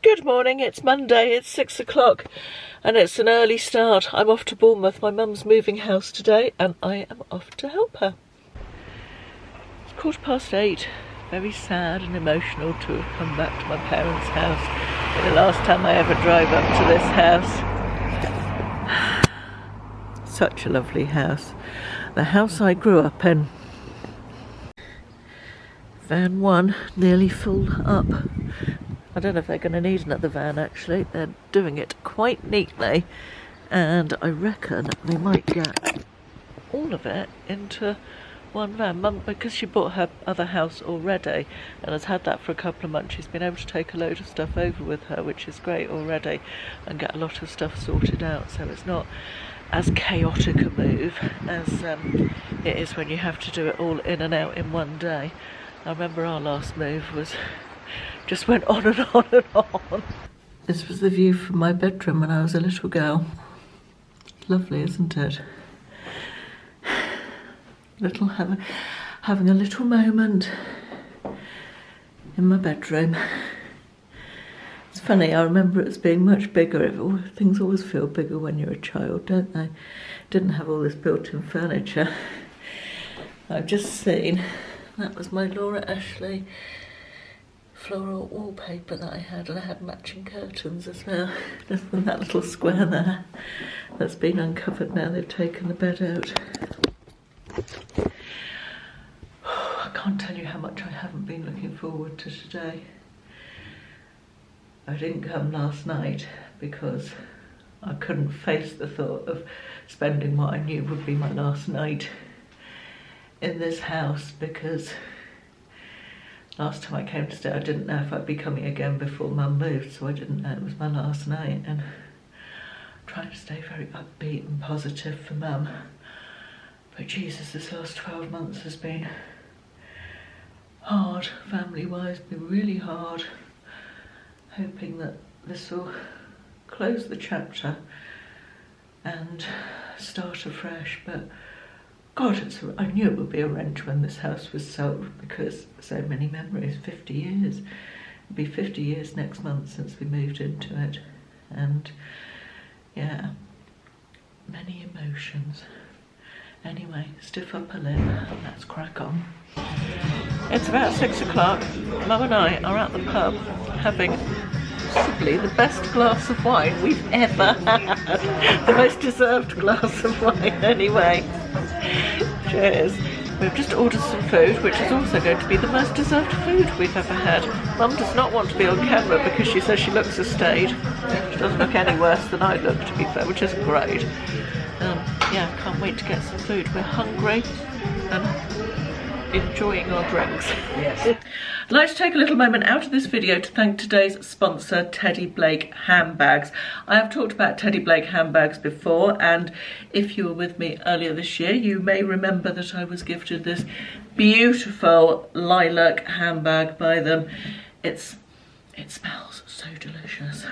Good morning, it's Monday, it's 6 o'clock and it's an early start. I'm off to Bournemouth, my mum's moving house today and I am off to help her. It's 8:15, very sad and emotional to have come back to my parents' house. It's the last time I ever drive up to this house. Such a lovely house. The house I grew up in. Van 1 nearly full up. I don't know if they're going to need another van actually. They're doing it quite neatly and I reckon they might get all of it into one van. Mum, because she bought her other house already and has had that for a couple of months, she's been able to take a load of stuff over with her, which is great already, and get a lot of stuff sorted out, so it's not as chaotic a move as it is when you have to do it all in and out in one day. I remember our last move was just went on and on and on. This was the view from my bedroom when I was a little girl. Lovely, isn't it? Having a little moment in my bedroom. It's funny, I remember it as being much bigger. Things always feel bigger when you're a child, don't they? Didn't have all this built-in furniture. I've just seen, that was my Laura Ashley floral wallpaper that I had, and I had matching curtains as well. Just in that little square there that's been uncovered now they've taken the bed out. I can't tell you how much I haven't been looking forward to today. I didn't come last night because I couldn't face the thought of spending what I knew would be my last night in this house, because last time I came to stay I didn't know if I'd be coming again before Mum moved, so I didn't know it was my last night, and I'm trying to stay very upbeat and positive for Mum. But Jesus, this last 12 months has been hard, family-wise, been really hard. Hoping that this will close the chapter and start afresh, but God, I knew it would be a wrench when this house was sold, because so many memories. 50 years. It'll be 50 years next month since we moved into it, and yeah, many emotions. Anyway, stiff upper lip, and let's crack on. It's about 6 o'clock. Mum and I are at the pub having possibly the best glass of wine we've ever had. The most deserved glass of wine anyway. Cheers. We've just ordered some food, which is also going to be the most deserved food we've ever had. Mum does not want to be on camera because she says she looks a stage. She doesn't look any worse than I look, to be fair, which is great. Yeah, can't wait to get some food. We're hungry and enjoying our drinks. Yes. I'd like to take a little moment out of this video to thank today's sponsor, teddyblake handbags. I have talked about teddyblake handbags before, and if you were with me earlier this year, you may remember that I was gifted this beautiful lilac handbag by them. It smells so delicious.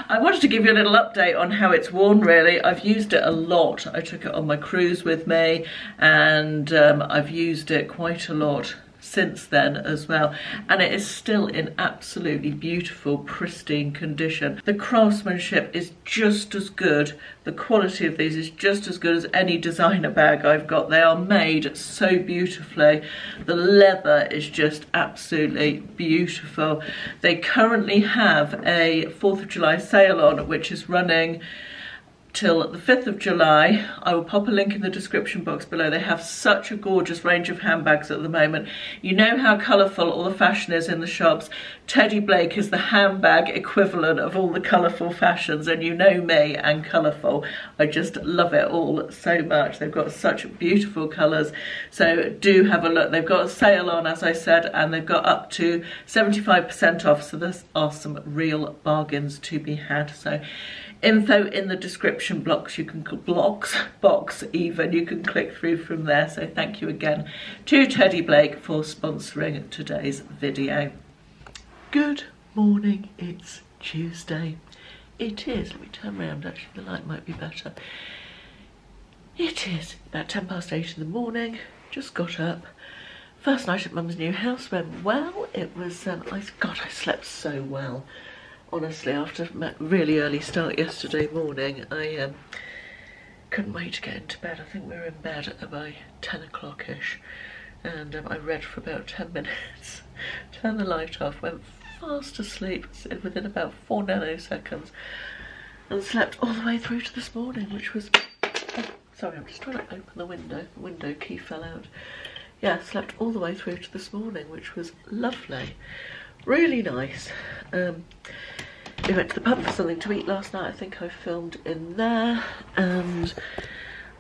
I wanted to give you a little update on how it's worn really. I've used it a lot. I took it on my cruise with me, and I've used it quite a lot since then as well, and it is still in absolutely beautiful, pristine condition. The craftsmanship is just as good, the quality of these is just as good as any designer bag I've got. They are made so beautifully. The leather is just absolutely beautiful. They currently have a 4th of July sale on, which is running till the 5th of July. I will pop a link in the description box below. They have such a gorgeous range of handbags at the moment. You know how colourful all the fashion is in the shops. Teddyblake is the handbag equivalent of all the colourful fashions, and you know me and colourful. I just love it all so much. They've got such beautiful colours, so do have a look. They've got a sale on, as I said, and they've got up to 75% off, so there are some real bargains to be had. So info in the description box, you can box even, you can click through from there. So thank you again to teddyblake for sponsoring today's video. Good morning, it's Tuesday. It is, let me turn around, actually the light might be better. It is about 8:10 in the morning, just got up, First night at Mum's new house went well. It was, God, I slept so well. Honestly, after a really early start yesterday morning, I couldn't wait to get into bed. I think we were in bed at about 10 o'clock-ish. And I read for about 10 minutes, turned the light off, went fast asleep within about 4 nanoseconds, and slept all the way through to this morning, which was... Oh, sorry, I'm just trying to open the window. The window key fell out. Yeah, slept all the way through to this morning, which was lovely. Really nice. We went to the pub for something to eat last night. I think I filmed in there, and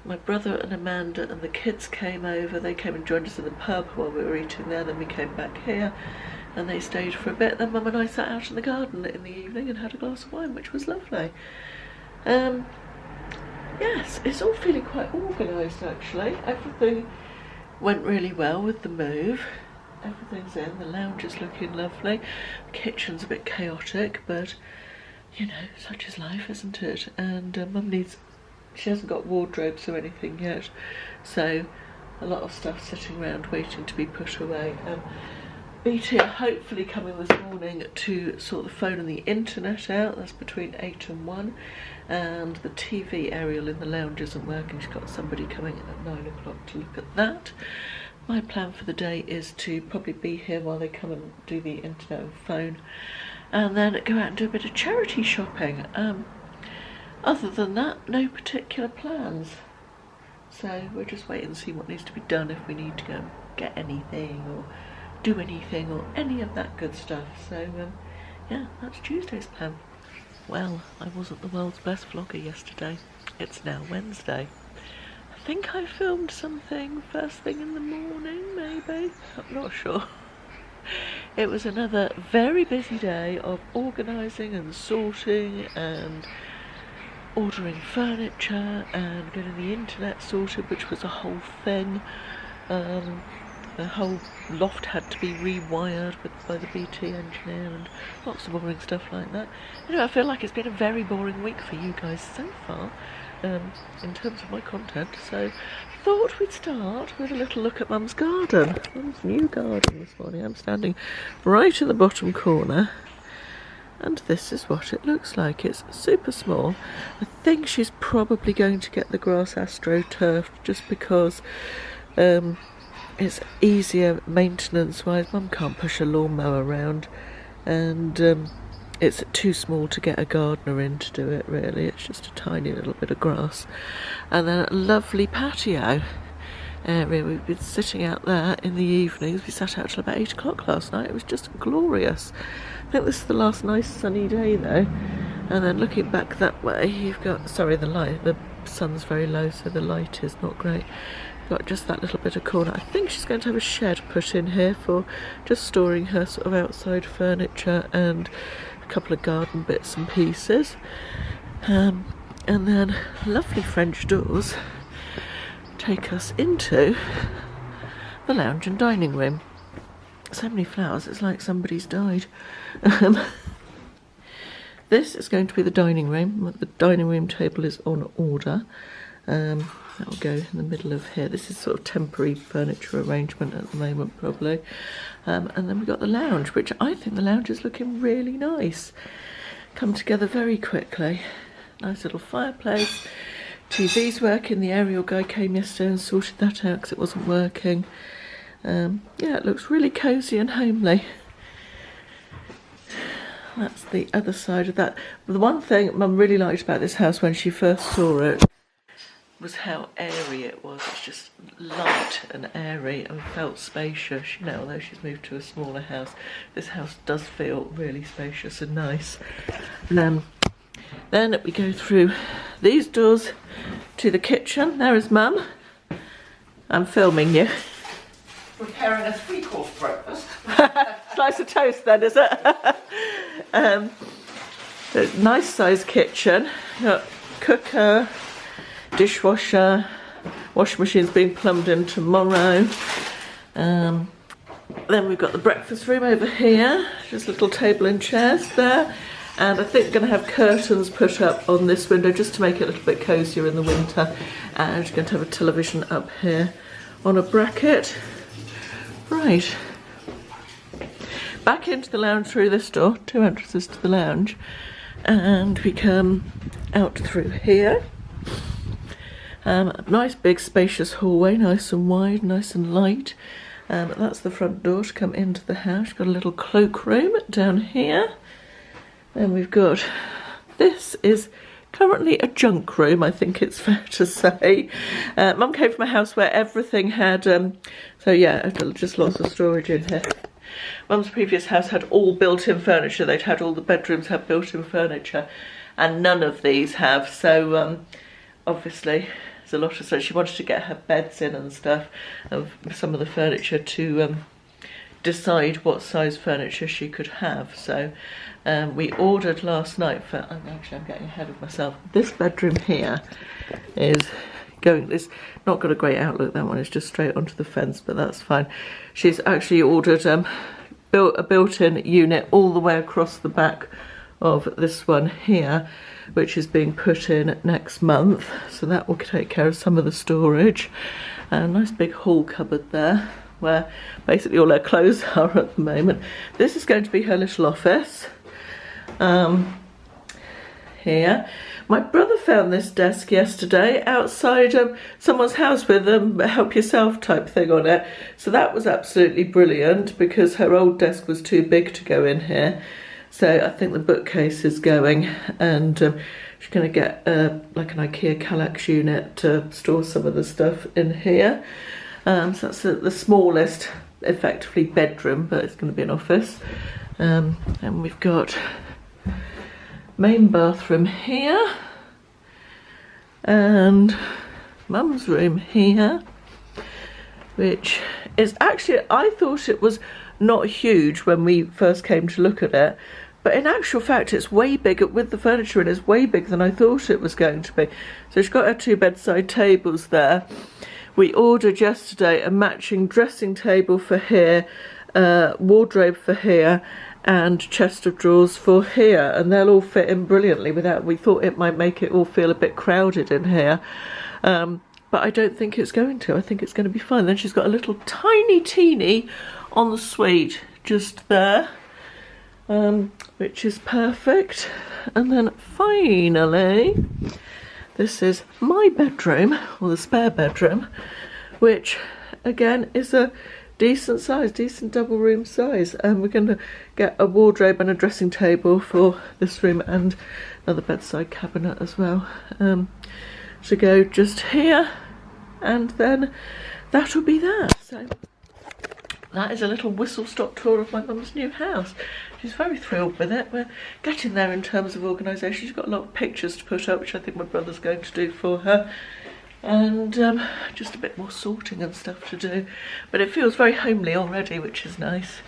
my brother and Amanda and the kids came over. They came and joined us in the pub while we were eating there. Then we came back here and they stayed for a bit. Then Mum and I sat out in the garden in the evening and had a glass of wine, which was lovely. Yes, it's all feeling quite organised actually. Everything went really well with the move. Everything's in. The lounge is looking lovely. The kitchen's a bit chaotic, but you know, such is life, isn't it? And Mum needs... She hasn't got wardrobes or anything yet, so a lot of stuff sitting around waiting to be put away. BT are hopefully coming this morning to sort the phone and the internet out. That's between 8 and 1, and the TV aerial in the lounge isn't working. She's got somebody coming at 9 o'clock to look at that. My plan for the day is to probably be here while they come and do the internet and phone, and then go out and do a bit of charity shopping. Other than that, no particular plans. So we'll just wait and see what needs to be done, if we need to go get anything or do anything or any of that good stuff. So yeah, that's Tuesday's plan. Well, I wasn't the world's best vlogger yesterday. It's now Wednesday. I think I filmed something first thing in the morning, maybe. I'm not sure. It was another very busy day of organising and sorting and ordering furniture and getting the internet sorted, which was a whole thing. The whole loft had to be rewired by the BT engineer and lots of boring stuff like that. You know, I feel like it's been a very boring week for you guys so far, in terms of my content, so thought we'd start with a little look at Mum's garden. Mum's new garden this morning. I'm standing right in the bottom corner, and this is what it looks like. It's super small. I think she's probably going to get the grass astroturfed just because it's easier maintenance wise. Mum can't push a lawnmower around, and it's too small to get a gardener in to do it really. It's just a tiny little bit of grass. And then a lovely patio area. We've been sitting out there in the evenings. We sat out till about 8 o'clock last night. It was just glorious. I think this is the last nice sunny day though. And then looking back that way, you've got, sorry, the sun's very low, so the light is not great. You've got just that little bit of corner. I think she's going to have a shed put in here for just storing her sort of outside furniture and a couple of garden bits and pieces. And then lovely French doors take us into the lounge and dining room. So many flowers, it's like somebody's died. This is going to be the dining room. The dining room table is on order. That will go in the middle of here. This is sort of temporary furniture arrangement at the moment probably. And then we've got the lounge, which I think the lounge is looking really nice. Come together very quickly. Nice little fireplace. TV's working. The aerial guy came yesterday and sorted that out because it wasn't working. Yeah, it looks really cosy and homely. That's the other side of that. But the one thing Mum really liked about this house when she first saw it was how airy it was. It's just light and airy and felt spacious. You know, although she's moved to a smaller house, this house does feel really spacious and nice. And then we go through these doors to the kitchen. There is Mum. I'm filming you. Preparing a 3-course breakfast. Slice of toast then, is it? Nice sized kitchen. Got cooker, dishwasher, washing machine's being plumbed in tomorrow. Then we've got the breakfast room over here. Just a little table and chairs there. And I think we're going to have curtains put up on this window just to make it a little bit cosier in the winter. And we're going to have a television up here on a bracket. Right. Back into the lounge through this door, 2 entrances to the lounge, and we come out through here. Nice big spacious hallway, nice and wide, nice and light. That's the front door to come into the house. Got a little cloakroom down here, and we've got, this is currently a junk room, I think it's fair to say. Mum came from a house where everything had, so yeah, just lots of storage in here. Mum's previous house had all built-in furniture. They'd had all the bedrooms have built-in furniture, and none of these have. So obviously there's a lot of, so she wanted to get her beds in and stuff, of some of the furniture to decide what size furniture she could have. So we ordered last night for, actually I'm getting ahead of myself. This bedroom here is going, it's not got a great outlook, that one is just straight onto the fence, but that's fine. She's actually ordered a built-in unit all the way across the back of this one here, which is being put in next month, so that will take care of some of the storage. A nice big hall cupboard there where basically all her clothes are at the moment. This is going to be her little office. Here, my brother found this desk yesterday outside someone's house with a help yourself type thing on it, so that was absolutely brilliant because her old desk was too big to go in here. So I think the bookcase is going, and she's going to get like an IKEA Kallax unit to store some of the stuff in here. So that's the smallest effectively bedroom, but it's going to be an office. And we've got main bathroom here, and Mum's room here, which is actually, I thought it was not huge when we first came to look at it, but in actual fact it's way bigger with the furniture, and it's way bigger than I thought it was going to be. So she's got her 2 bedside tables there. We ordered yesterday a matching dressing table for here, wardrobe for here, and chest of drawers for here, and they'll all fit in brilliantly without, we thought it might make it all feel a bit crowded in here, but I don't think it's going to. I think it's going to be fine. Then she's got a little tiny teeny en suite just there, which is perfect. And then finally, this is my bedroom, or the spare bedroom, which again is a decent size, decent double room size, and we're going to get a wardrobe and a dressing table for this room, and another bedside cabinet as well, to go just here, and then that'll be that. So that is a little whistle-stop tour of my mum's new house. She's very thrilled with it. We're getting there in terms of organisation. She's got a lot of pictures to put up, which I think my brother's going to do for her, and just a bit more sorting and stuff to do, but it feels very homely already, which is nice.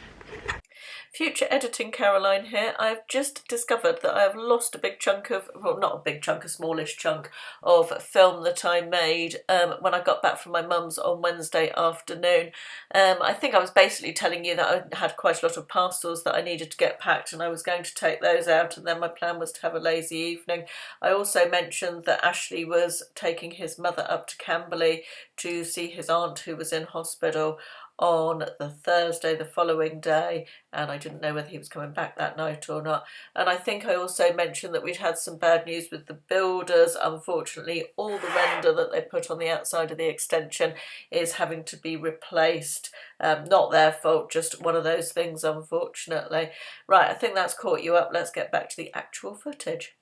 Future editing Caroline here. I've just discovered that I have lost a big chunk of, well, not a big chunk, a smallish chunk of film that I made when I got back from my mum's on Wednesday afternoon. I think I was basically telling you that I had quite a lot of parcels that I needed to get packed, and I was going to take those out, and then my plan was to have a lazy evening. I also mentioned that Ashley was taking his mother up to Camberley to see his aunt who was in hospital on the Thursday the following day, and I didn't know whether he was coming back that night or not. And I think I also mentioned that we'd had some bad news with the builders. Unfortunately, all the render that they put on the outside of the extension is having to be replaced. Not their fault, just one of those things, unfortunately. Right, I think that's caught you up. Let's get back to the actual footage.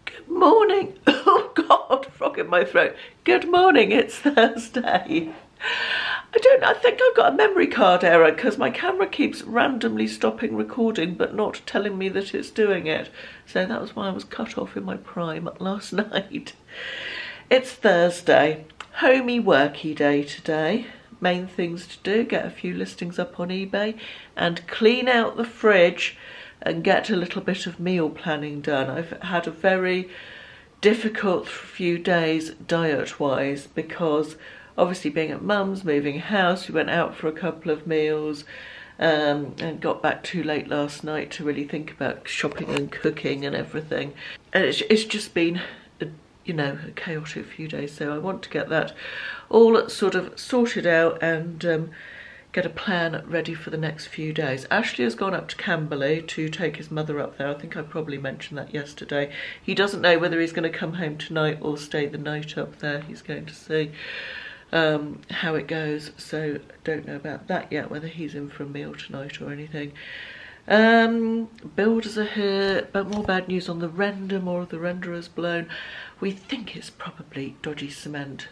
Good morning. Oh God, frog in my throat. Good morning, it's Thursday. I think I've got a memory card error because my camera keeps randomly stopping recording but not telling me that it's doing it. So that was why I was cut off in my prime last night. It's Thursday, homey worky day today. Main things to do, get a few listings up on eBay and clean out the fridge and get a little bit of meal planning done. I've had a very difficult few days diet-wise because obviously being at mum's, moving house, we went out for a couple of meals and got back too late last night to really think about shopping and cooking and everything. And it's just been, you know, a chaotic few days, so I want to get that all sort of sorted out and get a plan ready for the next few days. Ashley has gone up to Camberley to take his mother up there. I think I probably mentioned that yesterday. He doesn't know whether he's going to come home tonight or stay the night up there. He's going to see how it goes, so don't know about that yet, whether he's in for a meal tonight or anything. Builders are here, but more bad news on the render. More of the render has blown. We think it's probably dodgy cement,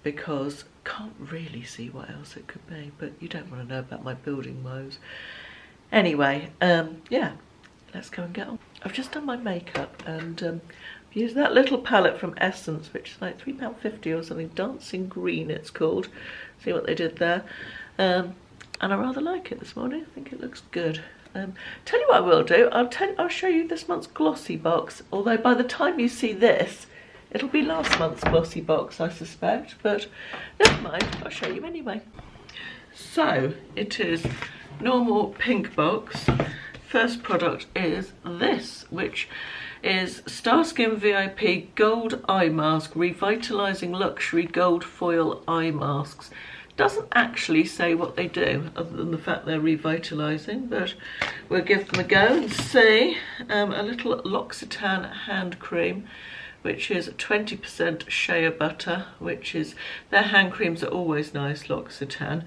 because can't really see what else it could be, but you don't want to know about my building woes. Anyway, yeah, let's go and get on. I've just done my makeup and I've used that little palette from Essence, which is like £3.50 or something, Dancing Green it's called. See what they did there. And I rather like it this morning. I think it looks good. Tell you what I will do, I'll show you this month's glossy box, although by the time you see this, it'll be last month's glossy box, I suspect, but never mind, I'll show you anyway. So, it is normal pink box. First product is this, which is Starskin VIP Gold Eye Mask, Revitalising Luxury Gold Foil Eye Masks. Doesn't actually say what they do, other than the fact they're revitalising, but we'll give them a go and see. A little L'Occitane hand cream, which is 20% shea butter, which is, their hand creams are always nice, L'Occitane.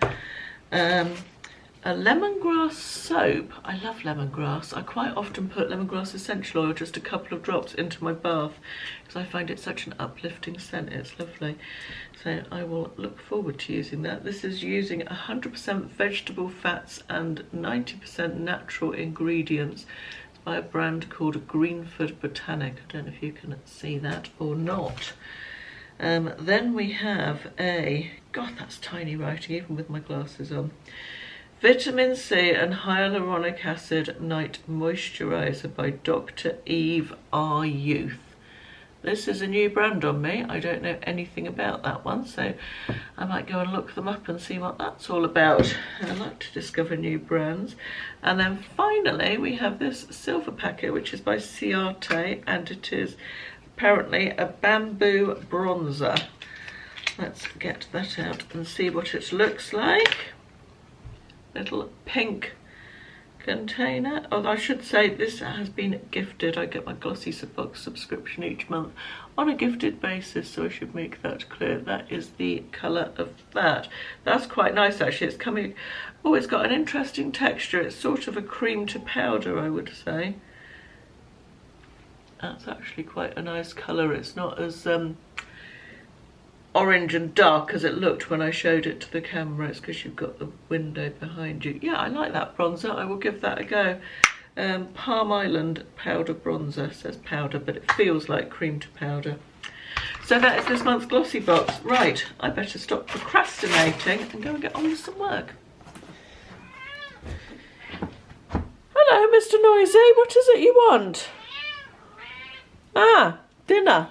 A lemongrass soap. I love lemongrass. I quite often put lemongrass essential oil, just a couple of drops, into my bath because I find it such an uplifting scent. It's lovely. So I will look forward to using that. This is using 100% vegetable fats and 90% natural ingredients. It's by a brand called Greenford Botanic. I don't know if you can see that or not. Then we have a, God, that's tiny writing even with my glasses on. Vitamin C and Hyaluronic Acid Night Moisturiser by Dr. Eve R. Youth. This is a new brand on me. I don't know anything about that one, so I might go and look them up and see what that's all about. I like to discover new brands. And then finally we have this silver packet, which is by Ciate, and it is apparently a bamboo bronzer. Let's get that out and see what it looks like. Little pink container. Oh, I should say this has been gifted. I get my glossy box subscription each month on a gifted basis, so I should make that clear. That is the colour of that. That's quite nice actually. It's coming, oh, it's got an interesting texture. It's sort of a cream to powder, I would say. That's actually quite a nice colour. It's not as orange and dark as it looked when I showed it to the camera. It's because you've got the window behind you. Yeah, I like that bronzer. I will give that a go. Palm Island powder bronzer. It says powder, but it feels like cream to powder. So that is this month's glossy box. Right, I better stop procrastinating and go and get on with some work. Hello, Mr. Noisy. What is it you want? Ah, dinner.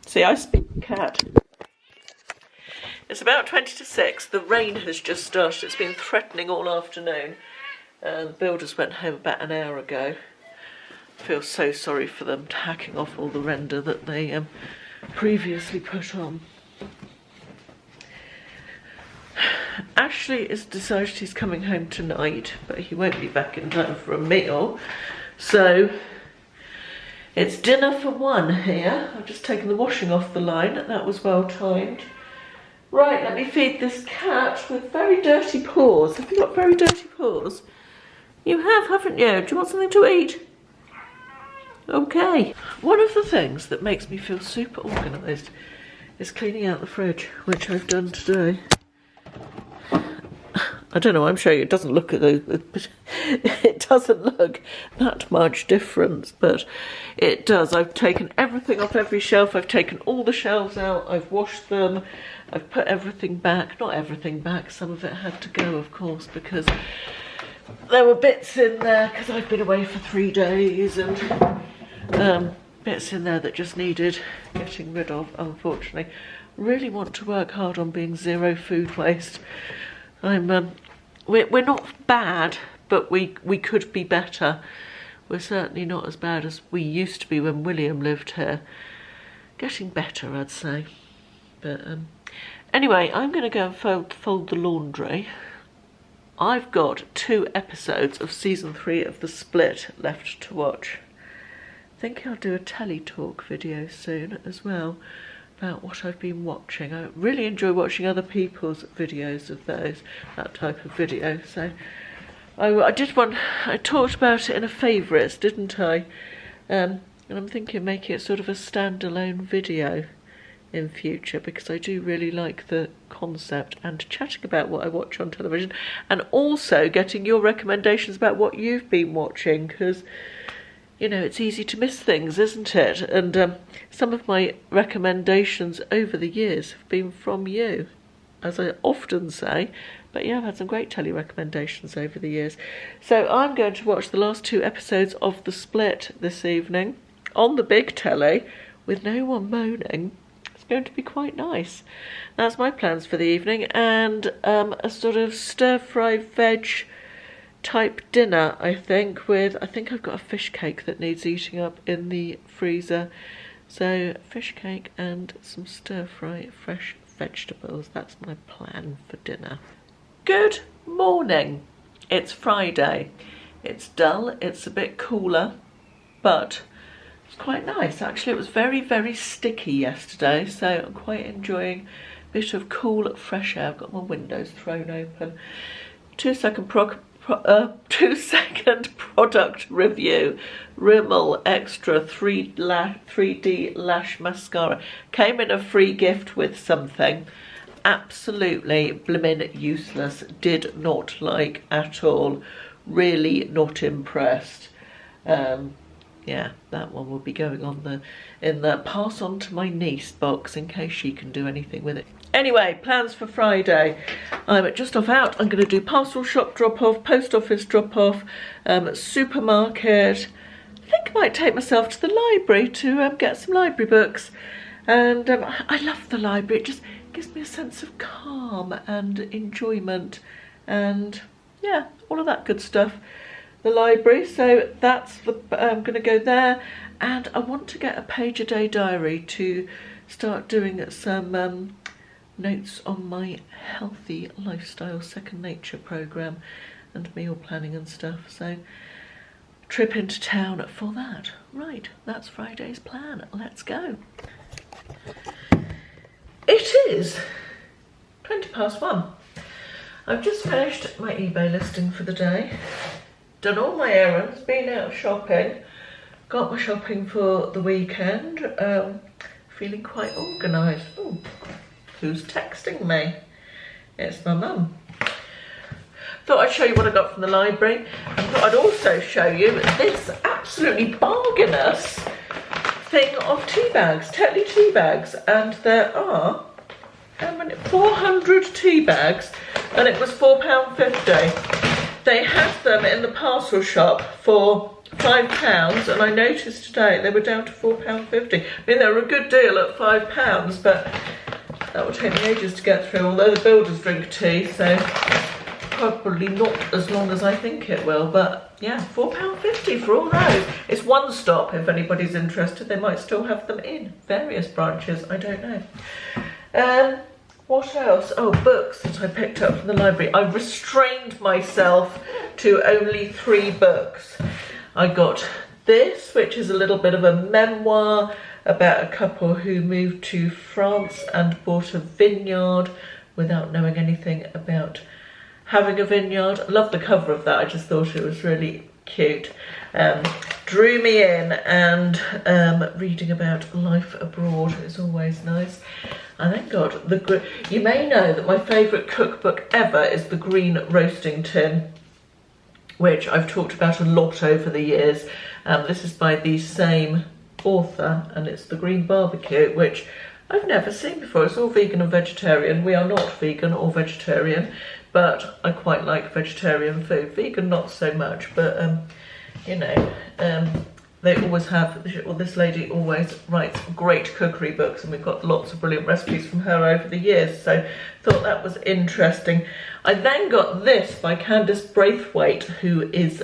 See, I speak cat. It's about 20 to 6. The rain has just started. It's been threatening all afternoon. The builders went home about an hour ago. I feel so sorry for them, hacking off all the render that they previously put on. Ashley has decided he's coming home tonight, but he won't be back in time for a meal. So it's dinner for one here. I've just taken the washing off the line. That was well timed. Right, let me feed this cat with very dirty paws. Have you got very dirty paws? You have, haven't you? Do you want something to eat? Okay. One of the things that makes me feel super organised is cleaning out the fridge, which I've done today. I don't know, I'm showing you, it doesn't look it doesn't look that much difference, but it does. I've taken everything off every shelf, I've taken all the shelves out, I've washed them, I've put everything back. Not everything back, some of it had to go, of course, because there were bits in there, because I've been away for 3 days, and bits in there that just needed getting rid of, unfortunately. Really want to work hard on being zero food waste. We're not bad, but we could be better. We're certainly not as bad as we used to be when William lived here. Getting better, I'd say. But Anyway, I'm going to go and fold the laundry. I've got 2 episodes of season 3 of The Split left to watch. I think I'll do a telly talk video soon as well about what I've been watching. I really enjoy watching other people's videos of that type of video. So I did one, I talked about it in a favourites, didn't I? And I'm thinking of making it sort of a standalone video in future, because I do really like the concept and chatting about what I watch on television, and also getting your recommendations about what you've been watching, because you know, it's easy to miss things, isn't it? And some of my recommendations over the years have been from you, as I often say. But yeah, I've had some great telly recommendations over the years. So I'm going to watch the last 2 episodes of The Split this evening on the big telly with no one moaning. It's going to be quite nice. That's my plans for the evening, and a sort of stir-fry veg type dinner, I think I've got a fish cake that needs eating up in the freezer. So fish cake and some stir-fry fresh vegetables. That's my plan for dinner. Good morning. It's Friday. It's dull, it's a bit cooler, but it's quite nice. Actually, it was very, very sticky yesterday, so I'm quite enjoying a bit of cool, fresh air. I've got my windows thrown open. 2-second product review. Rimmel Extra 3D Lash Mascara. Came in a free gift with something. Absolutely blimmin' useless. Did not like at all. Really not impressed. Yeah, that one will be going on in the pass on to my niece box in case she can do anything with it. Anyway, plans for Friday. I'm just off out. I'm going to do parcel shop drop off, post office drop off, supermarket. I think I might take myself to the library to get some library books. And I love the library. It just gives me a sense of calm and enjoyment, and yeah, all of that good stuff. The library, so that's I'm going to go there, and I want to get a page-a-day diary to start doing some notes on my healthy lifestyle second nature program and meal planning and stuff. So trip into town for that. Right, that's Friday's plan. Let's go. It is 1:20. I've just finished my eBay listing for the day, done all my errands, been out shopping, got my shopping for the weekend, feeling quite organised. Oh, who's texting me? It's my mum. Thought I'd show you what I got from the library, and thought I'd also show you this absolutely bargainous thing of tea bags, Tetley tea bags, and there are, how many? 400 tea bags, and it was £4.50. They had them in the parcel shop for £5, and I noticed today they were down to £4.50. I mean, they were a good deal at £5, but that will take me ages to get through, although the builders drink tea, so probably not as long as I think it will. But yeah, £4.50 for all those. It's one stop. If anybody's interested, they might still have them in various branches, I don't know. What else? Oh, books that I picked up from the library. I restrained myself to only 3 books. I got this, which is a little bit of a memoir about a couple who moved to France and bought a vineyard without knowing anything about having a vineyard. I love the cover of that. I just thought it was really cute. Drew me in, and reading about life abroad is always nice. I then got you may know that my favourite cookbook ever is The Green Roasting Tin, which I've talked about a lot over the years. This is by the same author, and it's The Green Barbecue, which I've never seen before. It's all vegan and vegetarian. We are not vegan or vegetarian, but I quite like vegetarian food. Vegan not so much, but you know, they always have, well, this lady always writes great cookery books, and we've got lots of brilliant recipes from her over the years, so thought that was interesting. I then got this by Candice Braithwaite, who is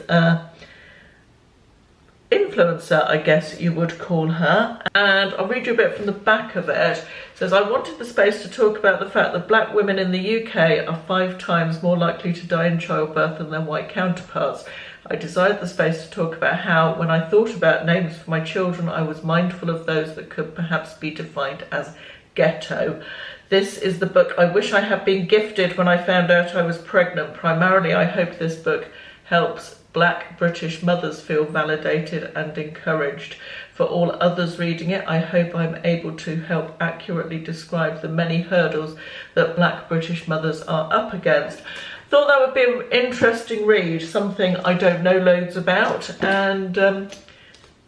influencer, I guess you would call her. And I'll read you a bit from the back of it. It says, I wanted the space to talk about the fact that black women in the UK are 5 times more likely to die in childbirth than their white counterparts. I desired the space to talk about how, when I thought about names for my children, I was mindful of those that could perhaps be defined as ghetto. This is the book I wish I had been gifted when I found out I was pregnant. Primarily, I hope this book helps black British mothers feel validated and encouraged. For all others reading it, I hope I'm able to help accurately describe the many hurdles that black British mothers are up against. Thought that would be an interesting read, something I don't know loads about, and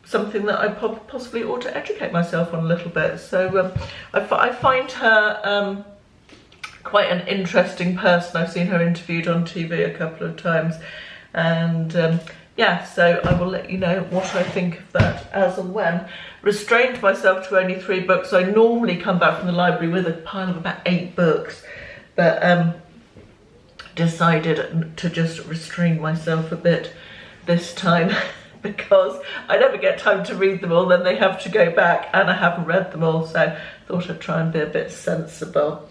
something that I possibly ought to educate myself on a little bit. So I find her quite an interesting person. I've seen her interviewed on TV a couple of times, and yeah, so I will let you know what I think of that as and when. Restrained myself to only 3 books. I normally come back from the library with a pile of about 8 books, but decided to just restrain myself a bit this time because I never get time to read them all, then they have to go back and I haven't read them all, so I thought I'd try and be a bit sensible.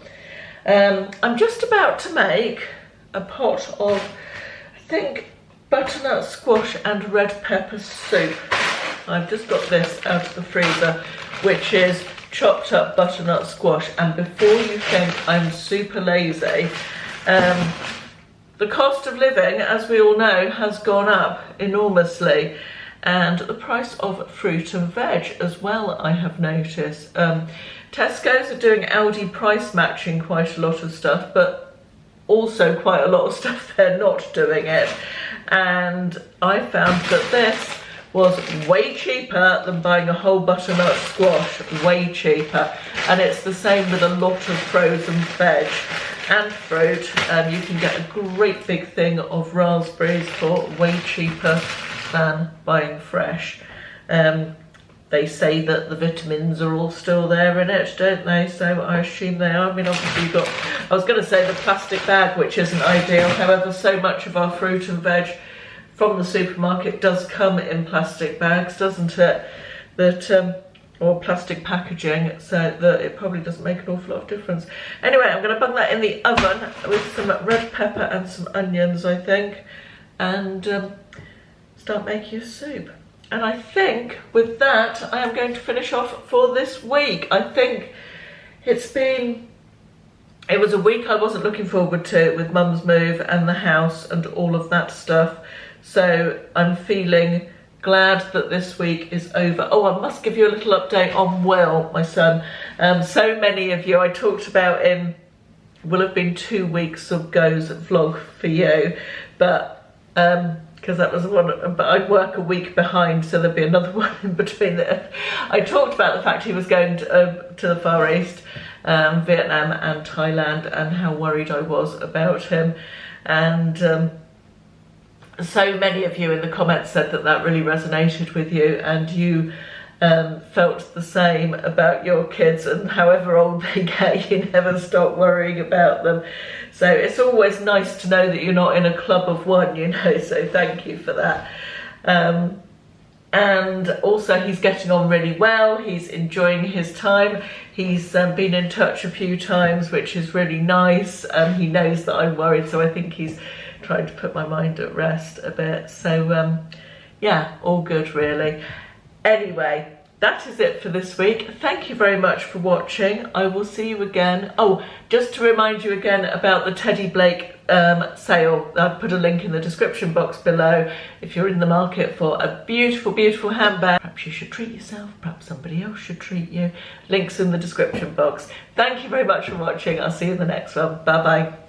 I'm just about to make a pot of, I think, butternut squash and red pepper soup. I've just got this out of the freezer, which is chopped up butternut squash, and before you think I'm super lazy, the cost of living, as we all know, has gone up enormously, and the price of fruit and veg as well, I have noticed. Tesco's are doing Aldi price matching quite a lot of stuff, but also quite a lot of stuff they're not doing it. And I found that this was way cheaper than buying a whole butternut squash, way cheaper. And it's the same with a lot of frozen veg and fruit. You can get a great big thing of raspberries for way cheaper than buying fresh. They say that the vitamins are all still there in it, don't they? So I assume they are. I mean, obviously you've got, I was going to say the plastic bag, which isn't ideal. However, so much of our fruit and veg from the supermarket does come in plastic bags, doesn't it? That, or plastic packaging, so that it probably doesn't make an awful lot of difference. Anyway, I'm going to bung that in the oven with some red pepper and some onions, I think, and start making a soup. And I think with that, I am going to finish off for this week. I think it was a week I wasn't looking forward to, with Mum's move and the house and all of that stuff. So I'm feeling glad that this week is over. Oh, I must give you a little update on Will, my son. So many of you, I talked about will have been 2 weeks of Go's vlog for you, but because that was the one, but I'd work a week behind, so there'd be another one in between there. I talked about the fact he was going to the Far East, Vietnam and Thailand, and how worried I was about him. And so many of you in the comments said that that really resonated with you, and you felt the same about your kids, and however old they get, you never stop worrying about them. So it's always nice to know that you're not in a club of one, you know, so thank you for that. And also he's getting on really well, he's enjoying his time, he's been in touch a few times, which is really nice. He knows that I'm worried, so I think he's trying to put my mind at rest a bit. So yeah, all good really. Anyway, that is it for this week. Thank you very much for watching. I will see you again. Oh, just to remind you again about the teddyblake sale. I've put a link in the description box below if you're in the market for a beautiful, beautiful handbag. Perhaps you should treat yourself, perhaps somebody else should treat you. Links in the description box. Thank you very much for watching. I'll see you in the next one. Bye bye.